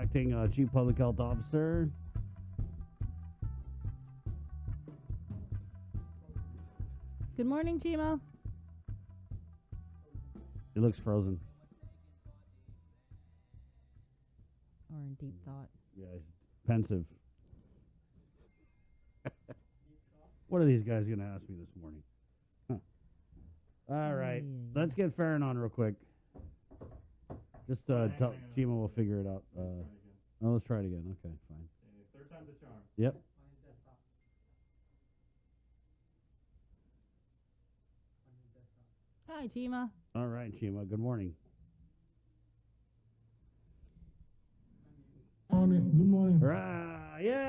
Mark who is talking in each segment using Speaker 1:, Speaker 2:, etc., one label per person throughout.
Speaker 1: acting Chief Public Health Officer.
Speaker 2: Good morning, Chima.
Speaker 1: He looks frozen.
Speaker 2: Or in deep thought.
Speaker 1: Yeah, he's pensive. What are these guys going to ask me this morning? Huh. All right. Let's get Farron on real quick. Just tell Chima we'll figure it out. Let's try it again. Okay, fine.
Speaker 3: Third time's a charm.
Speaker 1: Yep.
Speaker 2: Hi, Chima.
Speaker 1: All right, Chima. Good morning.
Speaker 4: Morning. Good morning.
Speaker 1: Hurrah! Yay!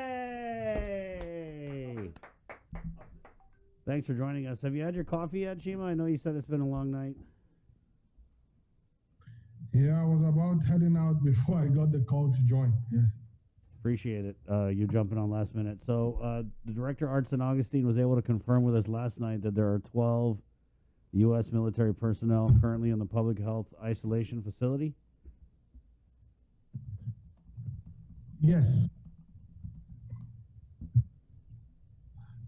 Speaker 1: Thanks for joining us. Have you had your coffee yet, Chima? I know you said it's been a long night.
Speaker 4: Yeah, I was about heading out before I got the call to join. Yes.
Speaker 1: Appreciate it. You jumping on last minute. So the director, Art St. Augustine, was able to confirm with us last night that there are 12 U.S. military personnel currently in the public health isolation facility.
Speaker 4: Yes.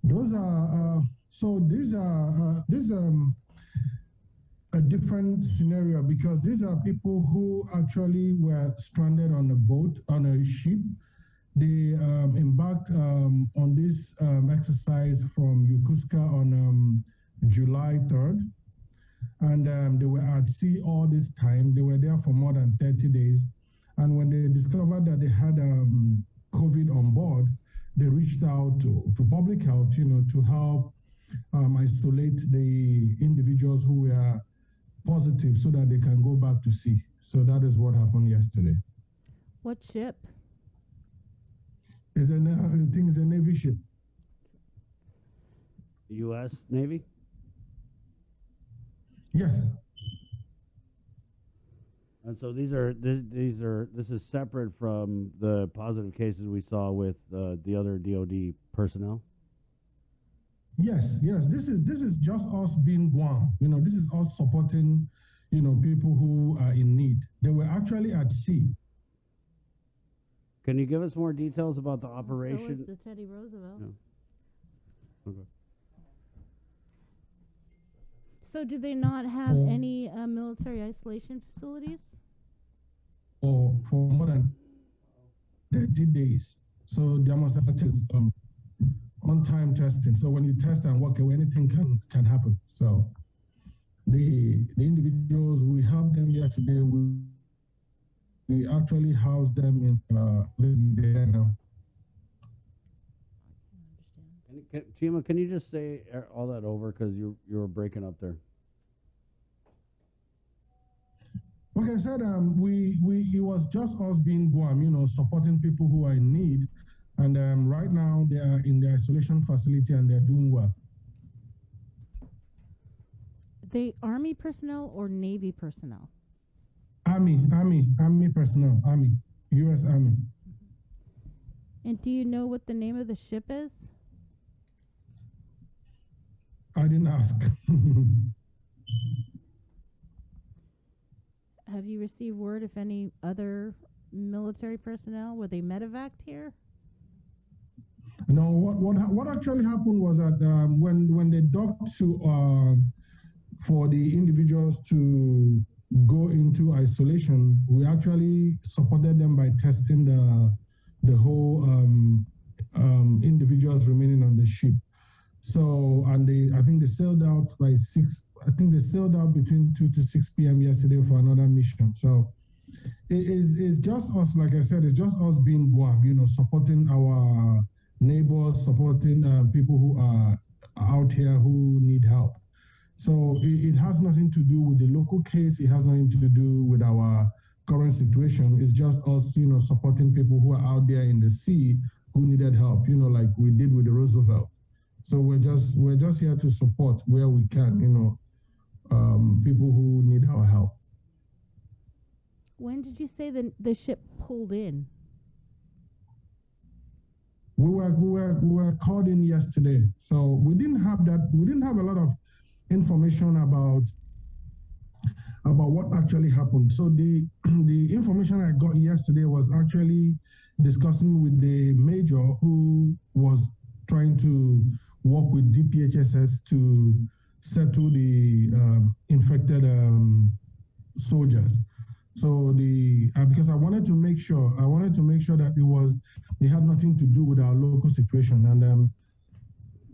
Speaker 4: Those are so these are a different scenario because these are people who actually were stranded on a boat, on a ship. They embarked on this exercise from Yokosuka on July 3rd. And they were at sea all this time. They were there for more than 30 days. And when they discovered that they had COVID on board, they reached out to public health, to help isolate the individuals who were positive so that they can go back to sea. So that is what happened yesterday.
Speaker 2: What ship?
Speaker 4: I think it's a Navy ship.
Speaker 1: U.S. Navy?
Speaker 4: Yes.
Speaker 1: And so this is separate from the positive cases we saw with the other DoD personnel.
Speaker 4: Yes. This is just us being Guam. This is us supporting, people who are in need. They were actually at sea.
Speaker 1: Can you give us more details about the operation?
Speaker 2: So was the Teddy Roosevelt.
Speaker 1: No. Okay.
Speaker 2: So do they not have any military isolation facilities?
Speaker 4: For more than 30 days. So there must have been on-time testing. So when you test and walk away, anything can happen. So the individuals, we helped them yesterday. We actually housed them in there now.
Speaker 1: Chima, can you just say all that over because you were breaking up there?
Speaker 4: Like I said, it was just us being Guam, supporting people who are in need, and right now they are in the isolation facility and they're doing well.
Speaker 2: They Army personnel or Navy personnel?
Speaker 4: Army personnel, U.S. Army.
Speaker 2: And do you know what the name of the ship is?
Speaker 4: I didn't ask.
Speaker 2: Have you received word if any other military personnel, were they medevaced here?
Speaker 4: No, what actually happened was that when they docked for the individuals to go into isolation, we actually supported them by testing the whole individuals remaining on the ship. So, and I think they sailed out by 6. I think they sailed out between 2 to 6 p.m. yesterday for another mission. So, it's just us, like I said, it's just us being Guam, supporting our neighbors, supporting people who are out here who need help. So, it has nothing to do with the local case. It has nothing to do with our current situation. It's just us, supporting people who are out there in the sea who needed help, like we did with the Roosevelt. So we're just here to support where we can, people who need our help.
Speaker 2: When did you say the ship pulled in?
Speaker 4: We were called in yesterday, so we didn't have a lot of information about what actually happened. So the the information I got yesterday was actually discussing with the major who was trying to work with DPHSS to settle the infected soldiers. So because I wanted to make sure that it had nothing to do with our local situation, and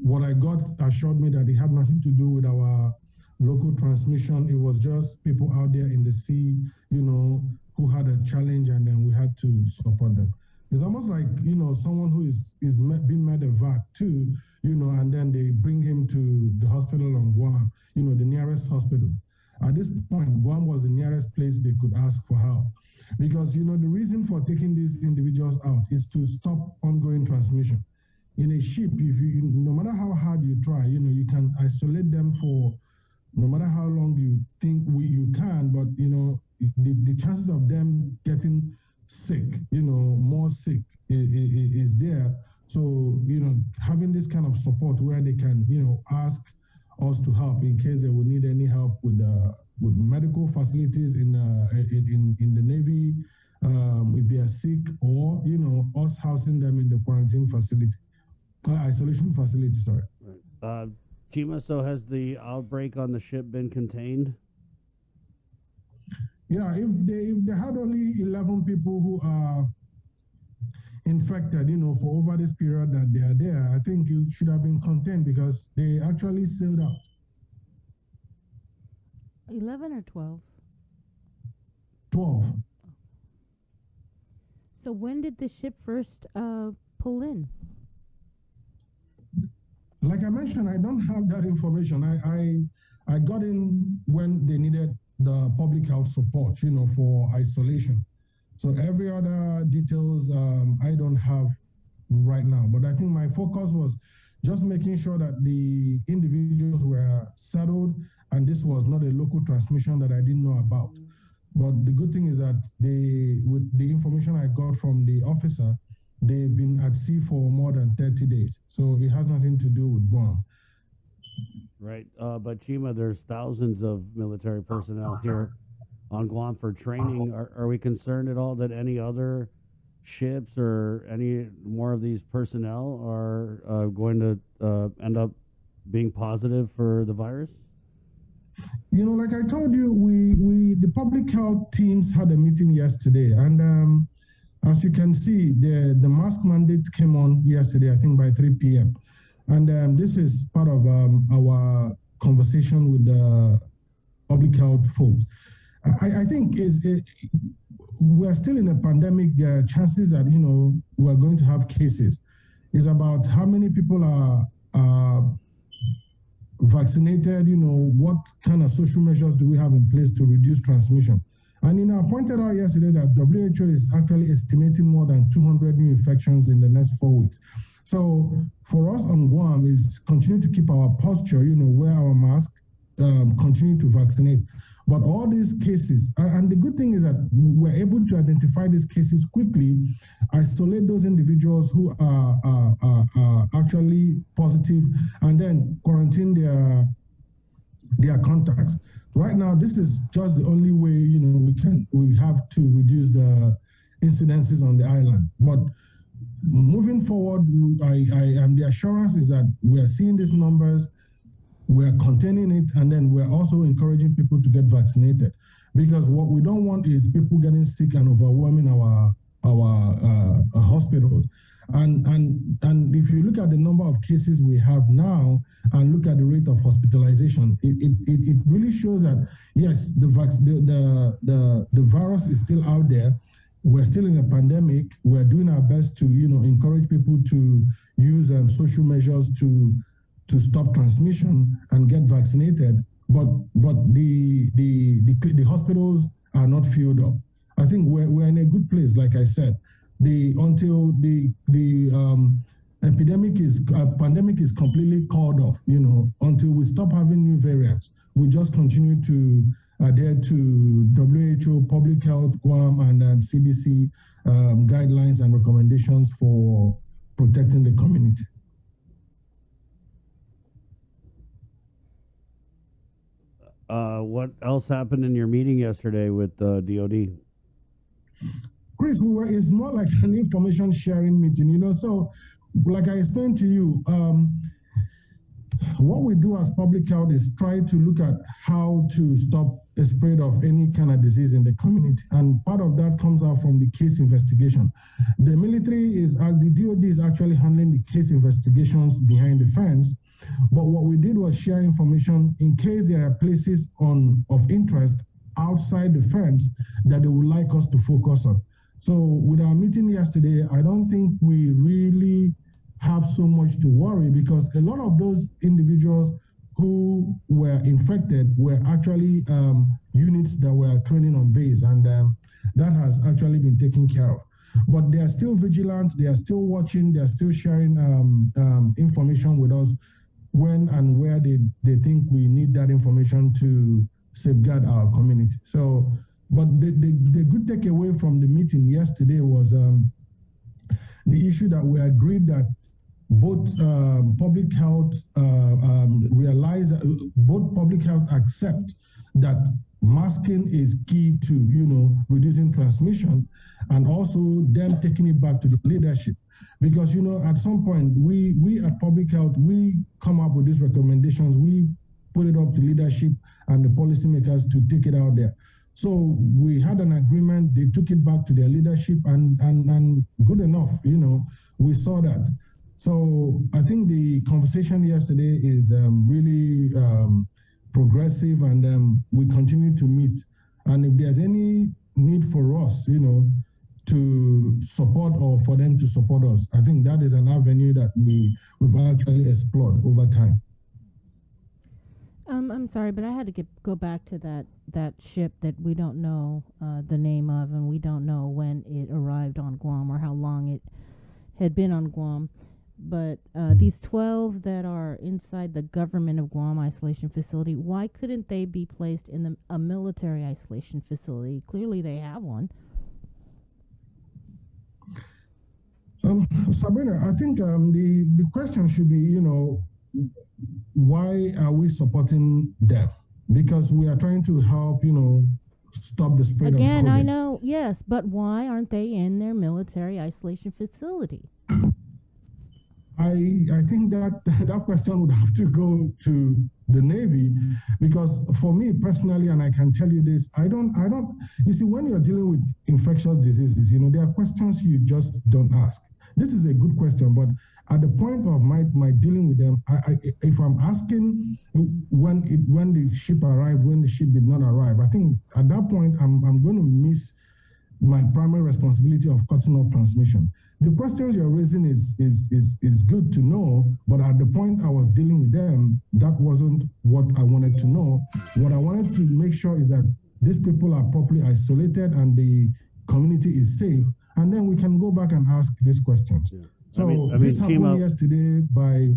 Speaker 4: what I got assured me that it had nothing to do with our local transmission. It was just people out there in the sea, who had a challenge, and then we had to support them. It's almost like, someone who is being medevac too, and then they bring him to the hospital on Guam, the nearest hospital. At this point, Guam was the nearest place they could ask for help. Because, the reason for taking these individuals out is to stop ongoing transmission. In a ship, no matter how hard you try, you can isolate them for no matter how long you think you can, but, the chances of them getting sick, more sick is there. So, having this kind of support where they can, ask us to help in case they will need any help with medical facilities in the Navy, if they are sick, or us housing them in the quarantine facility, isolation facility. Sorry.
Speaker 1: Right. Chima, so has the outbreak on the ship been contained?
Speaker 4: Yeah, if they had only 11 people who are infected, for over this period that they are there, I think it should have been contained because they actually sailed out.
Speaker 2: 11 or 12?
Speaker 4: 12.
Speaker 2: So when did the ship first pull in?
Speaker 4: Like I mentioned, I don't have that information. I got in when they needed the public health support, for isolation. So every other details I don't have right now. But I think my focus was just making sure that the individuals were settled and this was not a local transmission that I didn't know about. But the good thing is that with the information I got from the officer, they've been at sea for more than 30 days. So it has nothing to do with Guam.
Speaker 1: Right. But Chima, there's thousands of military personnel here on Guam for training. Are we concerned at all that any other ships or any more of these personnel are going to end up being positive for the virus?
Speaker 4: Like I told you, the public health teams had a meeting yesterday, and as you can see, the mask mandate came on yesterday, I think by 3 p.m. And this is part of our conversation with the public health folks. I think we're still in a pandemic. There are chances that, we're going to have cases. It's about how many people are vaccinated, what kind of social measures do we have in place to reduce transmission. And, I pointed out yesterday that WHO is actually estimating more than 200 new infections in the next 4 weeks. So for us on Guam is continue to keep our posture, wear our mask, continue to vaccinate. But all these cases, and the good thing is that we're able to identify these cases quickly, isolate those individuals who are actually positive, and then quarantine their contacts. Right now, this is just the only way, we have to reduce the incidences on the island. But moving forward, the assurance is that we are seeing these numbers, we're containing it, and then we're also encouraging people to get vaccinated. Because what we don't want is people getting sick and overwhelming our hospitals. And if you look at the number of cases we have now and look at the rate of hospitalization, it really shows that yes, the virus is still out there. We're still in a pandemic. We're doing our best to encourage people to use social measures to stop transmission and get vaccinated. But the hospitals are not filled up. I think we're in a good place, like I said. Until the pandemic is completely called off, until we stop having new variants, we just continue to adhere to WHO, public health, Guam, and CDC guidelines and recommendations for protecting the community.
Speaker 1: What else happened in your meeting yesterday with DOD?
Speaker 4: Chris, it's more like an information sharing meeting, so like I explained to you, what we do as public health is try to look at how to stop the spread of any kind of disease in the community. And part of that comes out from the case investigation. The military the DOD is actually handling the case investigations behind the fence. But what we did was share information in case there are places of interest outside the fence that they would like us to focus on. So with our meeting yesterday, I don't think we really have so much to worry because a lot of those individuals who were infected were actually units that were training on base, and that has actually been taken care of. But they are still vigilant, they are still watching, they are still sharing information with us when and where they think we need that information to safeguard our community. So, but the good takeaway from the meeting yesterday was the issue that we agreed that both public health both public health accept that masking is key to reducing transmission, and also them taking it back to the leadership, because at some point we at public health, we come up with these recommendations, we put it up to leadership and the policymakers to take it out there. So we had an agreement, they took it back to their leadership, and good enough, we saw that. So I think the conversation yesterday is really progressive, and we continue to meet. And if there's any need for us, to support or for them to support us, I think that is an avenue that we've actually explored over time.
Speaker 2: I'm sorry, but I had to go back to that ship that we don't know the name of, and we don't know when it arrived on Guam or how long it had been on Guam. But these 12 that are inside the government of Guam isolation facility, why couldn't they be placed in a military isolation facility? Clearly they have one.
Speaker 4: Sabrina, I think the question should be, why are we supporting them? Because we are trying to help, stop the spread of COVID.
Speaker 2: Again, I know, yes, but why aren't they in their military isolation facility?
Speaker 4: I think that question would have to go to the Navy, because for me personally, and I can tell you this, I don't, you see, when you're dealing with infectious diseases, there are questions you just don't ask. This is a good question, but at the point of my dealing with them, if I'm asking when the ship arrived, when the ship did not arrive, I think at that point I'm going to miss my primary responsibility of cutting off transmission. The questions you're raising is good to know, but at the point I was dealing with them, that wasn't what I wanted to know. What I wanted to make sure is that these people are properly isolated and the community is safe, and then we can go back and ask these questions. Yeah. So this happened yesterday by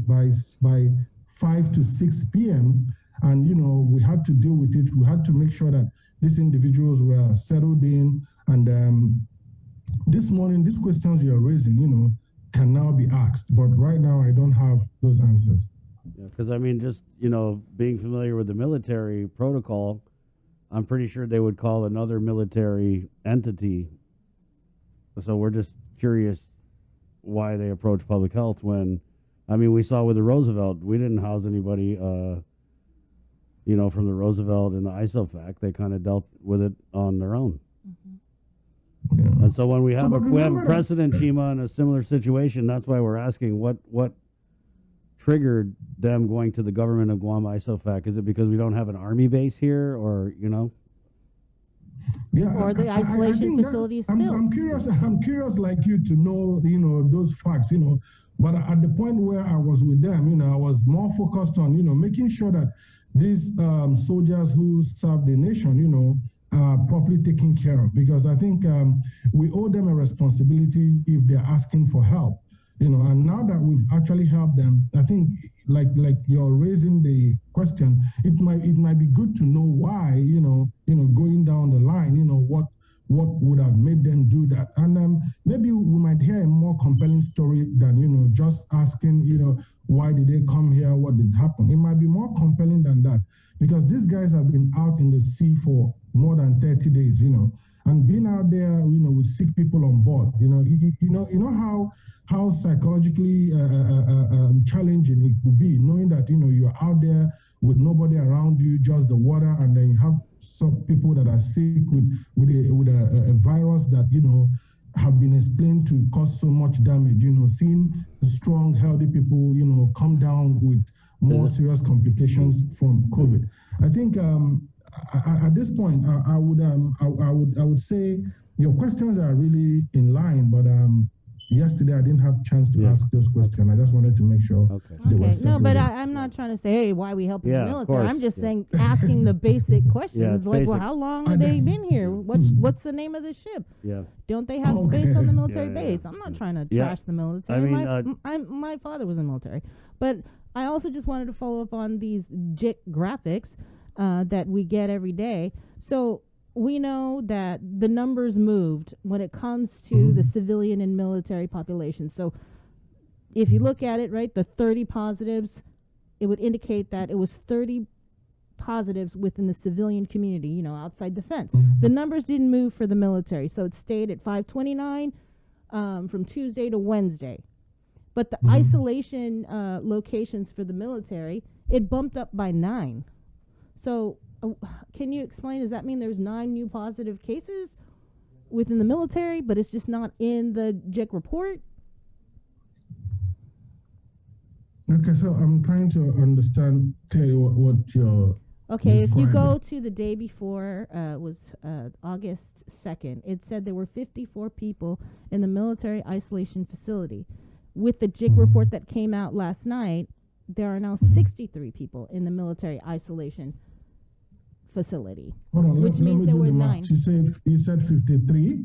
Speaker 4: 5 to 6 p.m. and we had to deal with it. We had to make sure that these individuals were settled in, and this morning, these questions you're raising, can now be asked. But right now, I don't have those answers.
Speaker 1: Yeah, because just being familiar with the military protocol, I'm pretty sure they would call another military entity. So we're just curious why they approach public health when, we saw with the Roosevelt, we didn't house anybody, from the Roosevelt and the ISOFAC. They kind of dealt with it on their own. Mm-hmm. Yeah. And so when we have a precedent, Chima, in a similar situation, that's why we're asking what triggered them going to the government of Guam ISOFAC. Is it because we don't have an army base here, or
Speaker 4: Yeah,
Speaker 2: or the isolation facilities.
Speaker 4: I'm curious, like you, to know those facts. But at the point where I was with them, I was more focused on making sure that these soldiers who serve the nation, properly taken care of, because I think we owe them a responsibility if they're asking for help, and now that we've actually helped them, I think like you're raising the question, it might be good to know why, going down the line, what would have made them do that, and maybe we might hear a more compelling story than just asking, why did they come here, what did happen. It might be more compelling than that, because these guys have been out in the sea for more than 30 days, and being out there, with sick people on board, how psychologically challenging it could be, knowing that, you're out there with nobody around you, just the water, and then you have some people that are sick with a virus that, have been explained to cause so much damage, seeing strong, healthy people, come down with more serious complications from COVID. I think at this point, I would say your questions are really in line, but yesterday I didn't have a chance to ask those questions. I just wanted to make sure they were separated.
Speaker 2: No, but I'm not trying to say, hey, why are we helping the military? I'm just saying, asking the basic questions, like, well, how long have they been here? What's the name of the ship?
Speaker 1: Yeah.
Speaker 2: Don't they have space on the military base? I'm not trying to trash the military.
Speaker 1: I mean,
Speaker 2: my father was in the military. But I also just wanted to follow up on these JIC graphics that we get every day. So we know that the numbers moved when it comes to the civilian and military population. So if you look at it, right, the 30 positives, it would indicate that it was 30 positives within the civilian community, outside the fence. The numbers didn't move for the military, so it stayed at 529 from Tuesday to Wednesday. But the isolation locations for the military, it bumped up by 9. So can you explain, does that mean there's 9 new positive cases within the military, but it's just not in the JIC report?
Speaker 4: Okay, so I'm trying to understand clearly what you're
Speaker 2: if you go to the day before, was August 2nd, it said there were 54 people in the military isolation facility. With the JIC report that came out last night, there are now 63 people in the military isolation facility.
Speaker 4: Hold on,
Speaker 2: which means there were 9.
Speaker 4: You said 53?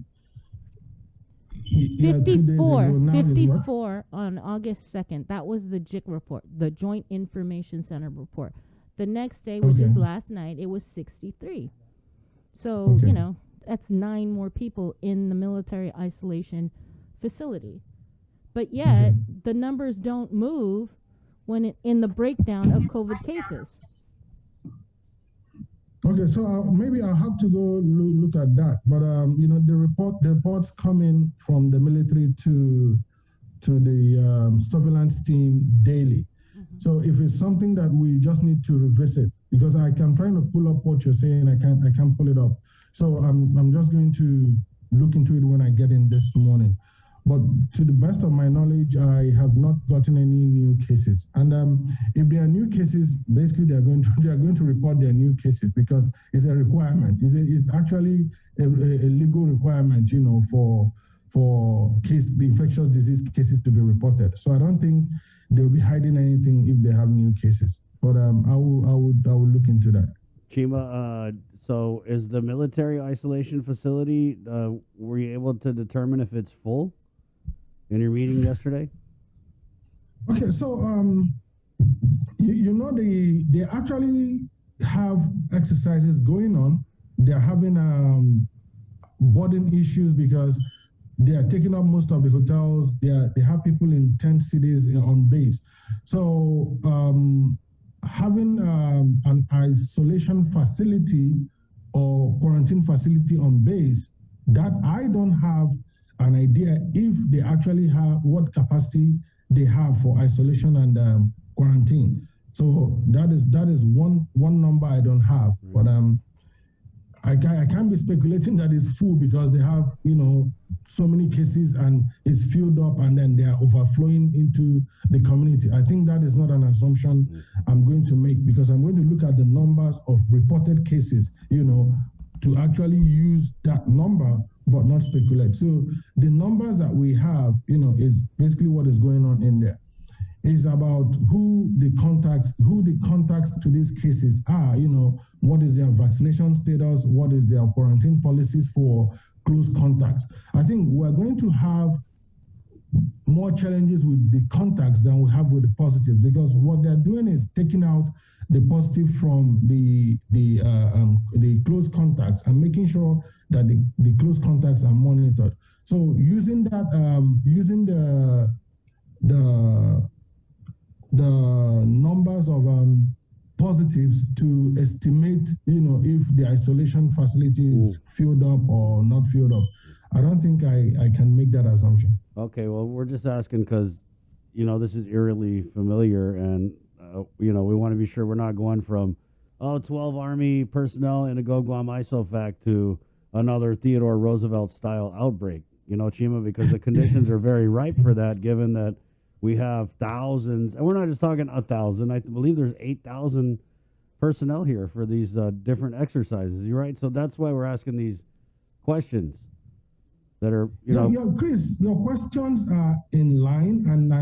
Speaker 2: 54 on August 2nd. That was the JIC report, the Joint Information Center report. The next day, which is last night, it was 63. So, that's 9 more people in the military isolation facility. But yet, the numbers don't move when in the breakdown of COVID cases.
Speaker 4: Okay, so maybe I'll have to go look at that. But the reports coming from the military to the surveillance team daily. So if it's something that we just need to revisit, because I'm trying to pull up what you're saying, I can't pull it up. So I'm just going to look into it when I get in this morning. But to the best of my knowledge, I have not gotten any new cases. And if there are new cases, basically they are going to report their new cases, because it's a requirement. It's actually a legal requirement, for the infectious disease cases to be reported. So I don't think they'll be hiding anything if they have new cases. But I will look into that.
Speaker 1: Chima, so is the military isolation facility? Were you able to determine if it's full in your meeting yesterday?
Speaker 4: Okay, so they actually have exercises going on. They're having boarding issues because they are taking up most of the hotels. They have people in 10 cities on base. So having an isolation facility or quarantine facility on base, that I don't have an idea if they actually have what capacity they have for isolation and quarantine. So that is one number I don't have. But I can't be speculating that it's full because they have so many cases and it's filled up and then they are overflowing into the community. I think that is not an assumption I'm going to make, because I'm going to look at the numbers of reported cases, to actually use that number but not speculate. So the numbers that we have, is basically what is going on in there. It's about who the contacts to these cases are, what is their vaccination status, what is their quarantine policies for close contacts. I think we're going to have more challenges with the contacts than we have with the positive, because what they're doing is taking out the positive from the close contacts and making sure that the close contacts are monitored. So using that, using the numbers of positives to estimate, if the isolation facility is filled up or not filled up. I don't think I can make that assumption.
Speaker 1: Okay, well, we're just asking because, this is eerily familiar, and, we want to be sure we're not going from, 12 Army personnel in a Guam ISOFAC to another Theodore Roosevelt-style outbreak, Chima, because the conditions are very ripe for that, given that we have thousands, and we're not just talking 1,000. I believe there's 8,000 personnel here for these different exercises. You're right. So that's why we're asking these questions that are,
Speaker 4: Yeah, Chris, your questions are in line, and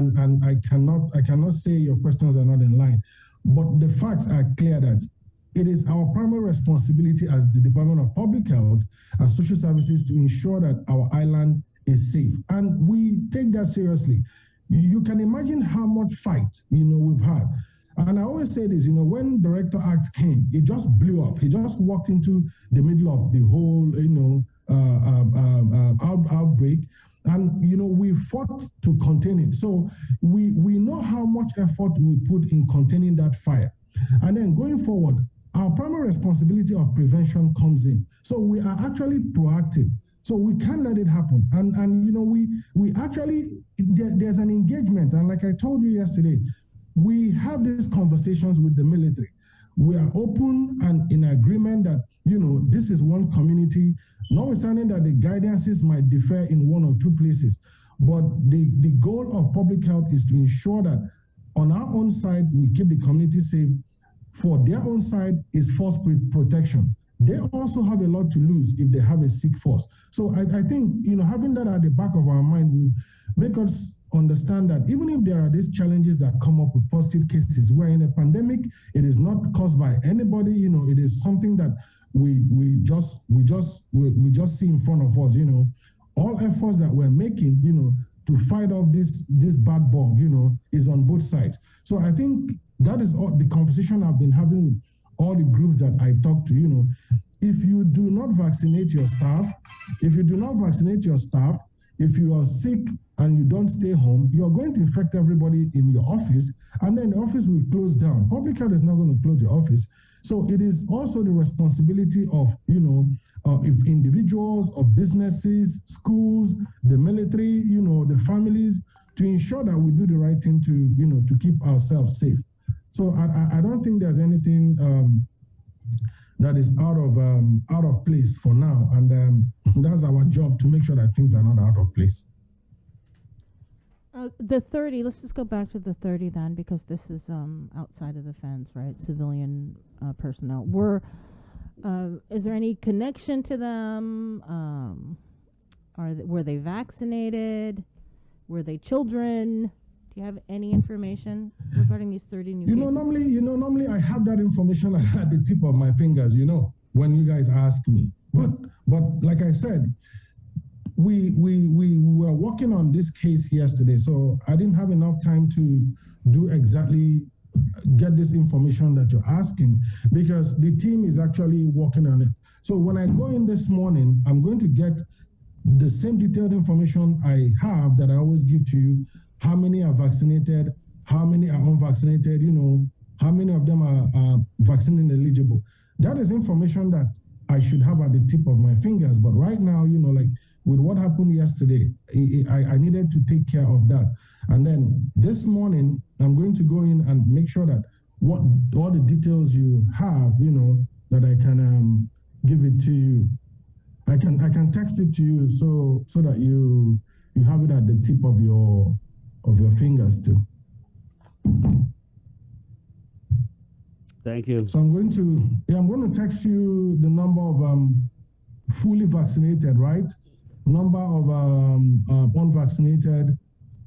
Speaker 4: I cannot say your questions are not in line, but the facts are clear that it is our primary responsibility as the Department of Public Health and Social Services to ensure that our island is safe, and we take that seriously. You can imagine how much fight, we've had. And I always say this, when Director Act came, it just blew up. He just walked into the middle of the whole, outbreak. And, we fought to contain it. So we know how much effort we put in containing that fire. And then going forward, our primary responsibility of prevention comes in. So we are actually proactive. So we can't let it happen. And we actually, there's an engagement. And like I told you yesterday, we have these conversations with the military. We are open and in agreement that, this is one community, notwithstanding that the guidances might differ in one or two places. But the goal of public health is to ensure that on our own side, we keep the community safe. For their own side is force protection. They also have a lot to lose if they have a sick force. So I think, having that at the back of our mind will make us understand that even if there are these challenges that come up with positive cases, we're in a pandemic, it is not caused by anybody, it is something that we just see in front of us, all efforts that we're making, to fight off this bad bug, is on both sides. So I think that is all the conversation I've been having with all the groups that I talk to. If you do not vaccinate your staff, if you are sick and you don't stay home, you're going to infect everybody in your office, and then the office will close down. Public health is not going to close the office. So it is also the responsibility of, if individuals, of businesses, schools, the military, the families, to ensure that we do the right thing to keep ourselves safe. So I don't think there's anything that is out of place for now, and that's our job to make sure that things are not out of place.
Speaker 2: The 30, let's just go back to the 30 then, because this is outside of the fence, right? Civilian personnel. Is there any connection to them? Were they vaccinated? Were they children? Do you have any information regarding these 30 new cases?
Speaker 4: Normally I have that information at the tip of my fingers, when you guys ask me. But like I said, we were working on this case yesterday, so I didn't have enough time to get this information that you're asking, because the team is actually working on it. So when I go in this morning, I'm going to get the same detailed information I have that I always give to you. How many are vaccinated? How many are unvaccinated? How many of them are vaccine eligible? That is information that I should have at the tip of my fingers. But right now, like with what happened yesterday, I needed to take care of that. And then this morning, I'm going to go in and make sure that all the details you have, that I can give it to you. I can text it to you so that you have it at the tip of your fingers too.
Speaker 1: Thank you.
Speaker 4: So I'm going to text you the number of fully vaccinated, right? Number of unvaccinated,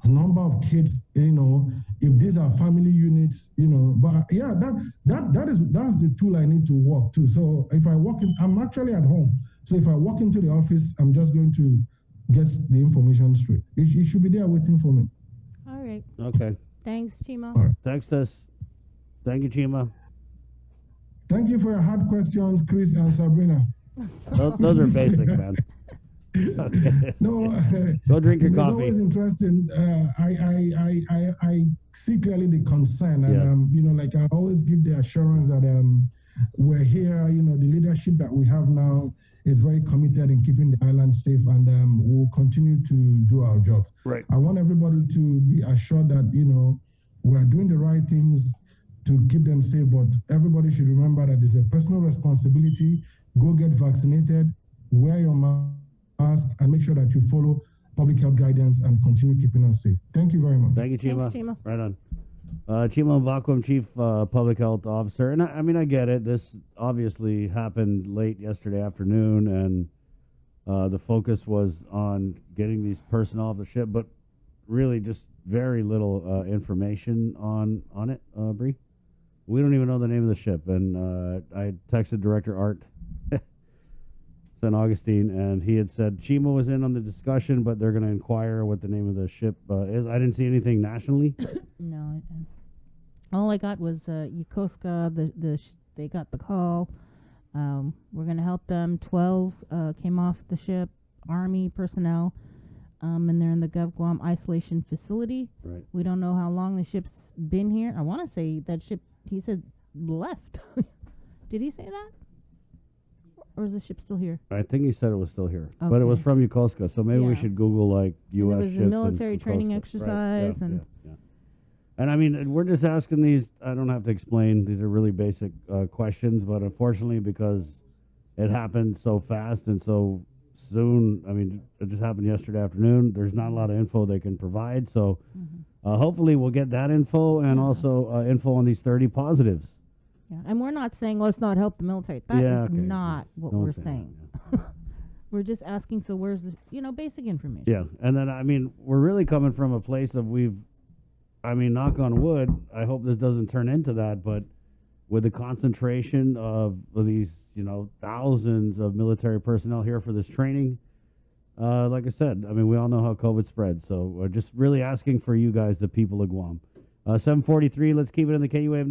Speaker 4: number of kids, if these are family units, but yeah, that's the tool I need to work to. So if I walk in, I'm actually at home. So if I walk into the office, I'm just going to get the information straight. It should be there waiting for me.
Speaker 2: All right.
Speaker 1: Okay.
Speaker 2: Thanks, Chima.
Speaker 4: All right.
Speaker 1: Text us. Thank you, Chima.
Speaker 4: Thank you for your hard questions, Chris and Sabrina.
Speaker 1: Those are basic, man. Okay.
Speaker 4: No,
Speaker 1: Go drink your
Speaker 4: it's
Speaker 1: coffee.
Speaker 4: always interesting. I see clearly the concern, and
Speaker 1: Yeah.
Speaker 4: like I always give the assurance that we're here. The leadership that we have now is very committed in keeping the island safe, and we'll continue to do our jobs.
Speaker 1: Right.
Speaker 4: I want everybody to be assured that we're doing the right things to keep them safe, but everybody should remember that it's a personal responsibility. Go get vaccinated, wear your mask, and make sure that you follow public health guidance and continue keeping us safe. Thank you very much.
Speaker 1: Thank you, Chima.
Speaker 2: Thanks, Chima.
Speaker 1: Right on. Chima Mbakwam, Chief Public Health Officer. And I mean, I get it. This obviously happened late yesterday afternoon, and the focus was on getting these personnel off the ship, but really just very little information on it, Bree. We don't even know the name of the ship. And I texted Director Art St. Augustine, and he had said Chima was in on the discussion, but they're going to inquire what the name of the ship is. I didn't see anything nationally.
Speaker 2: No, all I got was Yokosuka. They got the call. We're gonna help them. 12 came off the ship, Army personnel, and they're in the Guam isolation facility.
Speaker 1: Right.
Speaker 2: We don't know how long the ship's been here. I want to say that ship. He said left. Did he say that? Or is the ship still here?
Speaker 1: I think he said it was still here, but it was
Speaker 2: Okay.
Speaker 1: from Yokosuka, so maybe we
Speaker 2: Yeah.
Speaker 1: should Google like U.S.
Speaker 2: And it was
Speaker 1: ships
Speaker 2: a
Speaker 1: in
Speaker 2: military training
Speaker 1: Yokosuka.
Speaker 2: exercise,
Speaker 1: Right.
Speaker 2: and
Speaker 1: Yeah. And I mean, we're just asking these. I don't have to explain. These are really basic questions, but unfortunately, because it happened so fast and so soon, I mean, it just happened yesterday afternoon. There's not a lot of info they can provide, so hopefully we'll get that info and also info on these 30 positives.
Speaker 2: yeah. And we're not saying let's not help the military. That is
Speaker 1: Yeah, okay.
Speaker 2: not what
Speaker 1: Don't
Speaker 2: we're
Speaker 1: say that,
Speaker 2: saying.
Speaker 1: yeah.
Speaker 2: We're just asking. So where's the basic information?
Speaker 1: Yeah, and then I mean, we're really coming from a place of knock on wood, I hope this doesn't turn into that, but with the concentration of these, thousands of military personnel here for this training, like I said, I mean, we all know how COVID spreads, so we're just really asking for you guys, the people of Guam. 7:43, let's keep it in the KUAM.